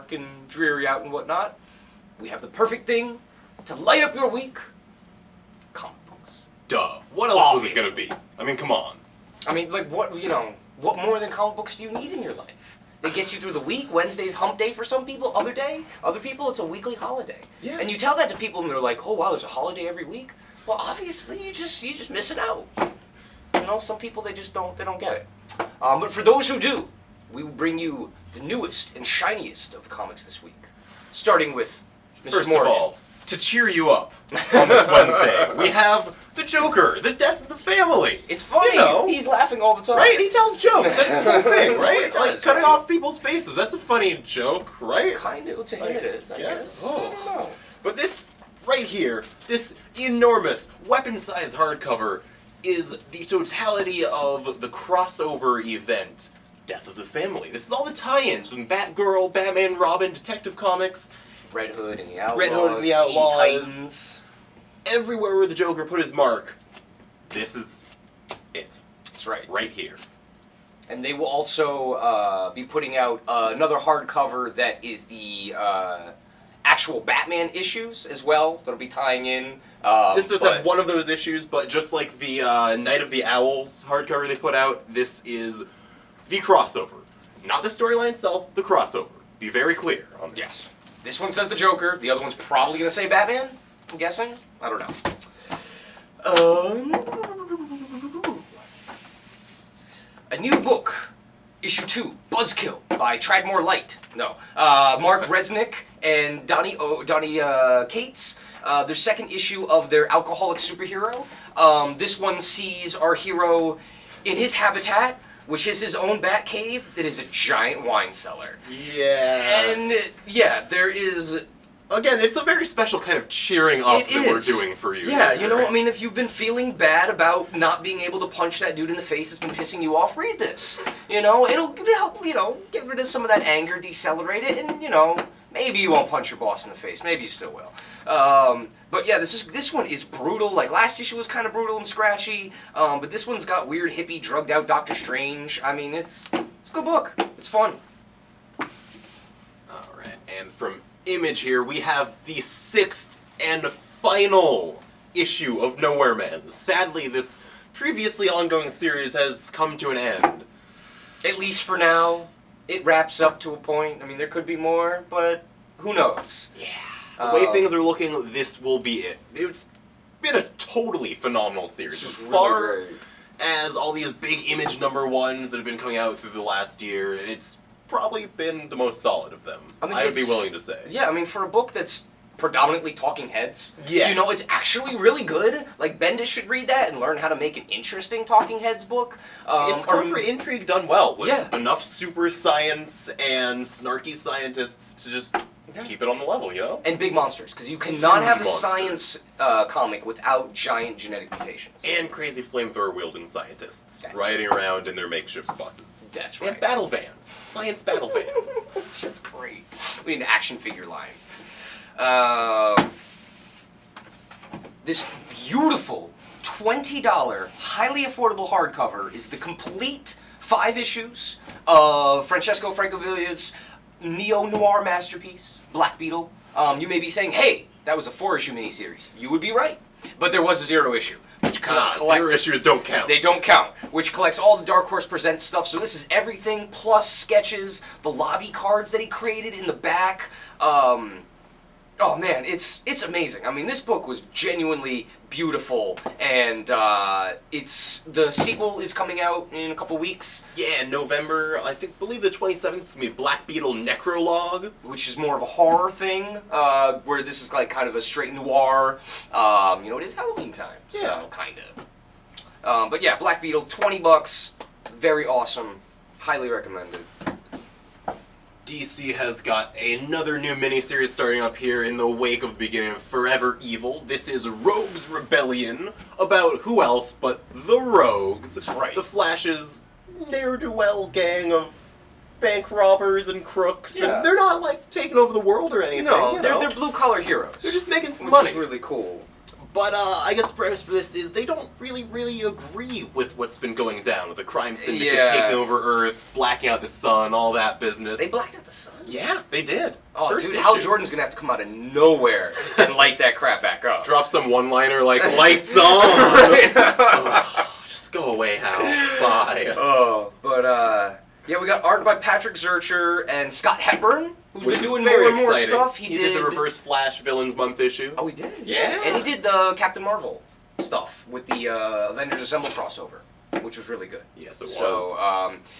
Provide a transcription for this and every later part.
dark and dreary out and whatnot, we have the perfect thing to light up your week. Comic books. Duh. What else was it gonna be? I mean, come on. I mean, like, what more than comic books do you need in your life? It gets you through the week. Wednesday's hump day for some people. Other people, it's a weekly holiday. Yeah. And you tell that to people and they're like, oh wow, there's a holiday every week? Well, obviously, you're just missing out. You know, some people, they don't get it. But for those who do, we will bring you the newest and shiniest of the comics this week. Starting with Mr. First Morgan. of all, to cheer you up on this Wednesday, we have the Joker, the death of the family. It's funny. You know, he's laughing all the time. right? He tells jokes. That's the whole thing, That's what right? he does, Like cutting right? off people's faces. That's a funny joke, right? Kind of. To him it is, I guess. Oh. I don't know. But this right here, this enormous weapon-sized hardcover, is the totality of the crossover event, Death of the Family. This is all the tie-ins from Batgirl, Batman, Robin, Detective Comics, Red Hood and the Outlaws. Red Hood and the Outlaws. Teen Titans. Everywhere where the Joker put his mark, this is it. That's right. Right here. And they will also be putting out another hardcover that is the actual Batman issues as well. That'll be tying in. This does have one of those issues, but just like the Night of the Owls hardcover they put out, this is the crossover. Not the storyline itself, the crossover. Be very clear on this. Yes. This one says the Joker. The other one's probably going to say Batman. I'm guessing. I don't know. A new book, issue 2, Buzzkill by Tradmore Light. No, Mark Resnick and Donnie Cates. Their second issue of their alcoholic superhero. This one sees our hero in his habitat, which is his own bat cave that is a giant wine cellar. Yeah. And yeah, there is. Again, it's a very special kind of cheering up that we're doing for you. Yeah, you know, I mean, if you've been feeling bad about not being able to punch that dude in the face that's been pissing you off, read this. You know, it'll help, you know, get rid of some of that anger, decelerate it, and, you know, maybe you won't punch your boss in the face. Maybe you still will. But yeah, this one is brutal. Like, last issue was kind of brutal and scratchy, but this one's got weird, hippie, drugged-out Doctor Strange. I mean, it's a good book. It's fun. All right, and from Image here, we have the 6th and final issue of Nowhere Man. Sadly, this previously ongoing series has come to an end. At least for now. It wraps up to a point. I mean, there could be more, but who knows? Yeah. The way things are looking, this will be it. It's been a totally phenomenal series. As far as all these big Image #1s that have been coming out through the last year, it's probably been the most solid of them. I mean, I would be willing to say. Yeah, I mean, for a book that's predominantly talking heads, yeah, you know, it's actually really good. Like, Bendis should read that and learn how to make an interesting talking heads book. It's corporate intrigue done well, with enough super science and snarky scientists to just keep it on the level, you know? And big monsters, because you cannot have a science comic without giant genetic mutations. And crazy flamethrower-wielding scientists riding around in their makeshift buses. That's right. And battle vans. Science battle vans. That's great. We need an action figure line. This beautiful $20, highly affordable hardcover is the complete 5 issues of Francesco Francovilla's neo-noir masterpiece, Black Beetle. You may be saying, hey, that was a 4-issue miniseries. You would be right. But there was a 0 issue, which collects... 0 issues don't count. They don't count, which collects all the Dark Horse Presents stuff. So this is everything, plus sketches, the lobby cards that he created in the back. Oh man, it's amazing. I mean, this book was genuinely beautiful, and the sequel is coming out in a couple weeks. Yeah, November, believe the 27th is going to be Black Beetle Necrolog. Which is more of a horror thing, where this is like kind of a straight noir. You know, it is Halloween time, so kind of. But yeah, Black Beetle, $20, very awesome, highly recommended. DC has got another new miniseries starting up here in the wake of the beginning of Forever Evil. This is Rogues Rebellion, about who else but the Rogues. That's right. The Flash's ne'er-do-well gang of bank robbers and crooks, and they're not, like, taking over the world or anything. No, they're blue-collar heroes. They're just making some which money. Which is really cool. But I guess the premise for this is they don't really agree with what's been going down with the crime syndicate taking over Earth, blacking out the sun, all that business. They blacked out the sun? Yeah, they did. Oh, First dude, issue. Hal Jordan's gonna have to come out of nowhere and light that crap back up. Drop some one-liner like, lights on! Ugh, just go away, Hal. Bye. Oh, but, yeah, we got art by Patrick Zurcher and Scott Hepburn, who's been doing very more and more exciting. stuff. He did the Reverse Flash Villains Month issue. Oh, he did? Yeah. And he did the Captain Marvel stuff with the Avengers Assemble crossover, which was really good. Yes, it was. So,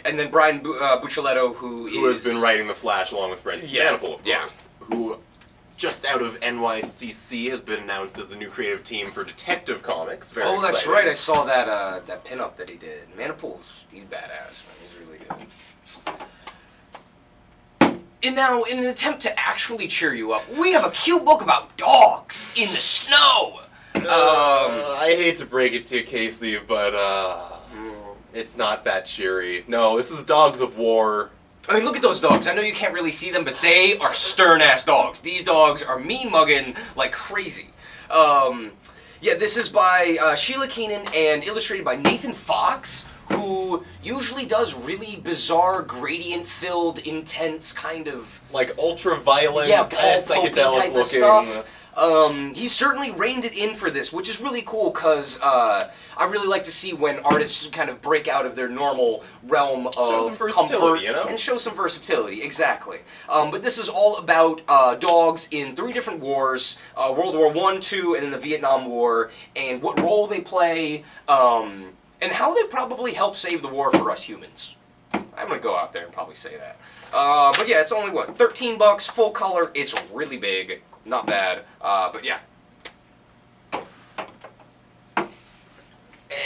and then Brian Buccellato, who has been writing the Flash along with Fred Spanapel, of Yeah. course, who just out of NYCC has been announced as the new creative team for Detective Comics. Very Oh, that's exciting. right. I saw that that pinup that he did. Manipul's, he's badass, man. He's really good. And now, in an attempt to actually cheer you up, we have a cute book about dogs in the snow. I hate to break it to you, Casey, but it's not that cheery. No, this is Dogs of War. I mean, look at those dogs. I know you can't really see them, but they are stern-ass dogs. These dogs are mean-mugging like crazy. Yeah, this is by Sheila Keenan and illustrated by Nathan Fox, who usually does really bizarre, gradient-filled, intense kind of... Like ultra-violent, yeah, pulpy psychedelic type looking. of stuff. He certainly reined it in for this, which is really cool because I really like to see when artists kind of break out of their normal realm of Show some versatility, comfort you know? and show some versatility. Exactly. But this is all about dogs in 3 different wars: World War I, II, and then the Vietnam War, and what role they play, and how they probably help save the war for us humans. I'm gonna go out there and probably say that. But yeah, it's only what, $13, full color. It's really big. Not bad, but yeah.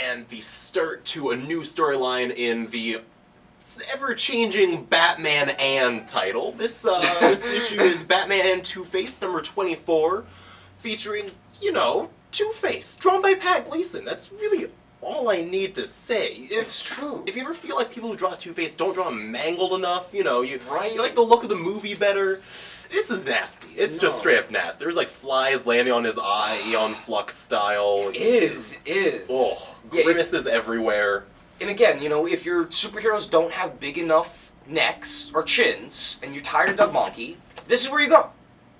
And the start to a new storyline in the ever-changing Batman and title. This issue is Batman and Two-Face number 24, featuring, you know, Two-Face, drawn by Pat Gleason. That's really all I need to say. It's true. If you ever feel like people who draw Two-Face don't draw him mangled enough, you know, you like the look of the movie better, this is nasty. It's just straight up nasty. There's like flies landing on his eye, on Flux style. It is. Oh, Yeah, grimaces everywhere. And again, you know, if your superheroes don't have big enough necks or chins, and you're tired of Doug Monkey, this is where you go.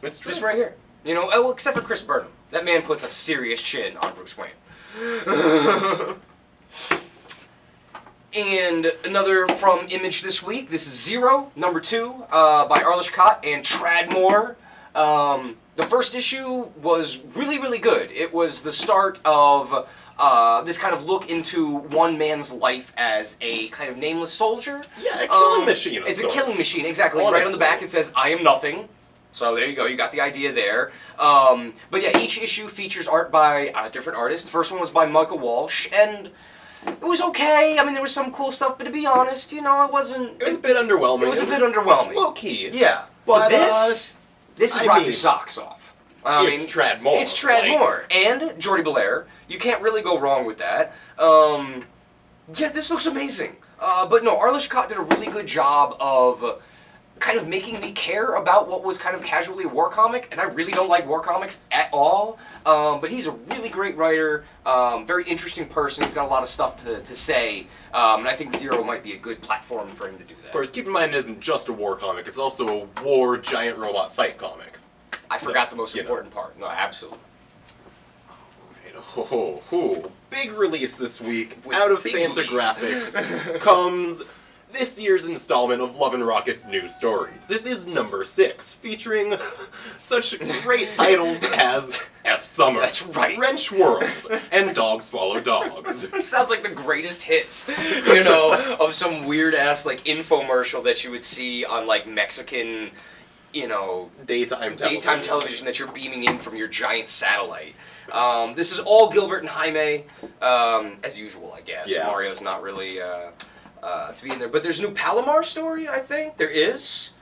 It's true. This right here. You know, well, except for Chris Burnham. That man puts a serious chin on Bruce Wayne. And another from Image this week. This is Zero, number 2, by Arlish Cott and Tradmore. The first issue was really, really good. It was the start of this kind of look into one man's life as a kind of nameless soldier. Yeah, a killing machine. It's a killing machine, exactly. Honestly. Right on the back it says, "I am nothing." So there you go, you got the idea there. But yeah, each issue features art by different artists. The first one was by Michael Walsh, and it was okay. I mean, there was some cool stuff, but to be honest, you know, it wasn't... It was a bit underwhelming. It was a bit underwhelming. Low-key. Yeah. But, this is I rock mean, your socks off. It's Tradmore. It's Tradmore. And Jordi Belair. You can't really go wrong with that. Yeah, this looks amazing. But no, Arlish Cott did a really good job of kind of making me care about what was kind of casually a war comic, and I really don't like war comics at all. But he's a really great writer, very interesting person. He's got a lot of stuff to say, and I think Zero might be a good platform for him to do that. Of course, keep in mind it isn't just a war comic, it's also a war giant robot fight comic. I forgot the most you know. important part. No, absolutely. Big release this week, With out of big Fantagraphics, comes this year's installment of Love and Rocket's new stories. This is number 6, featuring such great titles as F Summer, That's right. Wrench World, and Dogs Follow Dogs. Sounds like the greatest hits, you know, of some weird-ass, like, infomercial that you would see on, like, Mexican, you know, Daytime television that you're beaming in from your giant satellite. This is all Gilbert and Jaime, as usual, I guess. Yeah. Mario's not really to be in there. But there's a new Palomar story, I think. There is,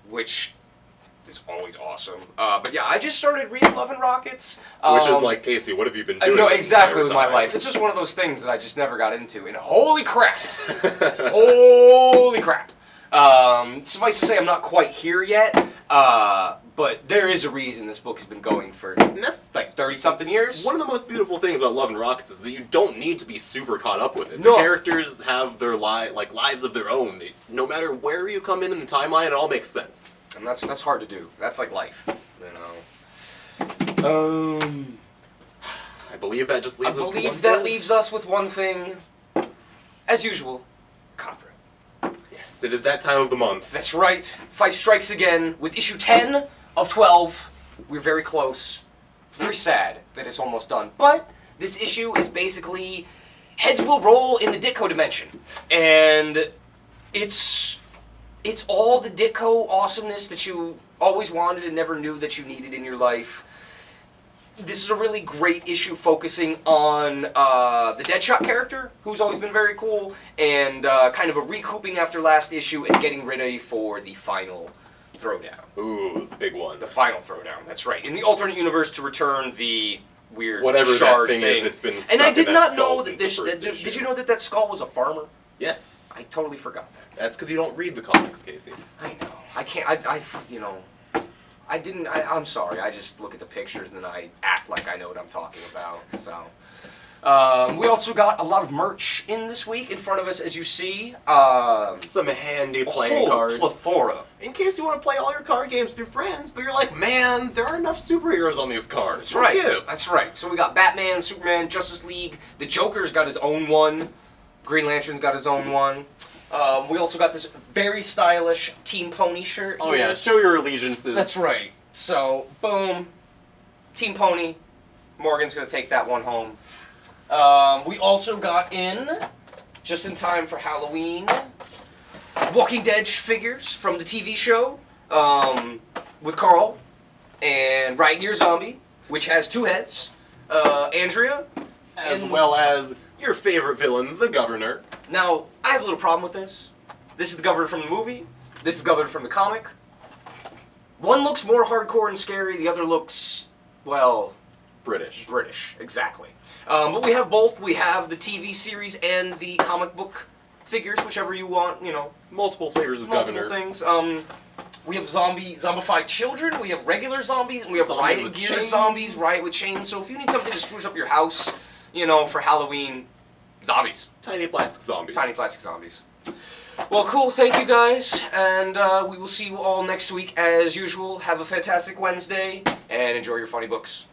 which is always awesome. But yeah, I just started reading Love and Rockets. Which is like, Casey, what have you been doing? No, this exactly entire with my time? life. It's just one of those things that I just never got into. And holy crap! Holy crap! Suffice to say, I'm not quite here yet. But there is a reason this book has been going for And that's like 30-something years. one of the most beautiful things about Love and Rockets is that you don't need to be super caught up with it. No. The characters have their lives of their own. No matter where you come in the timeline, it all makes sense. And that's hard to do. That's like life, you know. I believe that just leaves us with one believe that thing. leaves us with one thing. As usual, Copra. Yes, it is that time of the month. That's right. Fight strikes again with issue 10 of 12. We're very close. It's very sad that it's almost done. But this issue is basically heads will roll in the Ditko dimension. And it's all the Ditko awesomeness that you always wanted and never knew that you needed in your life. This is a really great issue focusing on the Deadshot character, who's always been very cool, and kind of a recouping after last issue and getting ready for the final throwdown. Ooh, big one. The final throwdown, that's right. In the alternate universe to return the weird Whatever shard that thing is that's been stuck And I in did that not skull know that since the this... first issue. Did you know that skull was a farmer? Yes. I totally forgot that. That's because you don't read the comics, Casey. I know. I can't... you know... I didn't... I'm sorry. I just look at the pictures and then I act like I know what I'm talking about. So... we also got a lot of merch in this week in front of us, as you see. Some handy A playing whole cards. plethora. In case you want to play all your card games with your friends, but you're like, man, there are enough superheroes on these cards. That's What right. gives? That's right. So we got Batman, Superman, Justice League. The Joker's got his own one. Green Lantern's got his own one. We also got this very stylish Team Pony shirt. Oh here. yeah, show your allegiances. That's right. So, boom. Team Pony. Morgan's going to take that one home. We also got in, just in time for Halloween, Walking Dead figures from the TV show with Carl and Riot Gear Zombie, which has 2 heads, Andrea, As well as your favorite villain, the Governor. Now, I have a little problem with this. This is the Governor from the movie. This is the Governor from the comic. One looks more hardcore and scary. The other looks, well... British. British, exactly. But we have both. We have the TV series and the comic book figures, whichever you want, you know. Multiple flavors of Multiple Governor. things. We have zombified children, we have regular zombies, and we have Zombies Riot with Gear chains. zombies, Riot with chains. So if you need something to spruce up your house, you know, for Halloween, zombies. Tiny plastic zombies. Tiny plastic zombies. Well, cool. Thank you, guys. And we will see you all next week as usual. Have a fantastic Wednesday, and enjoy your funny books.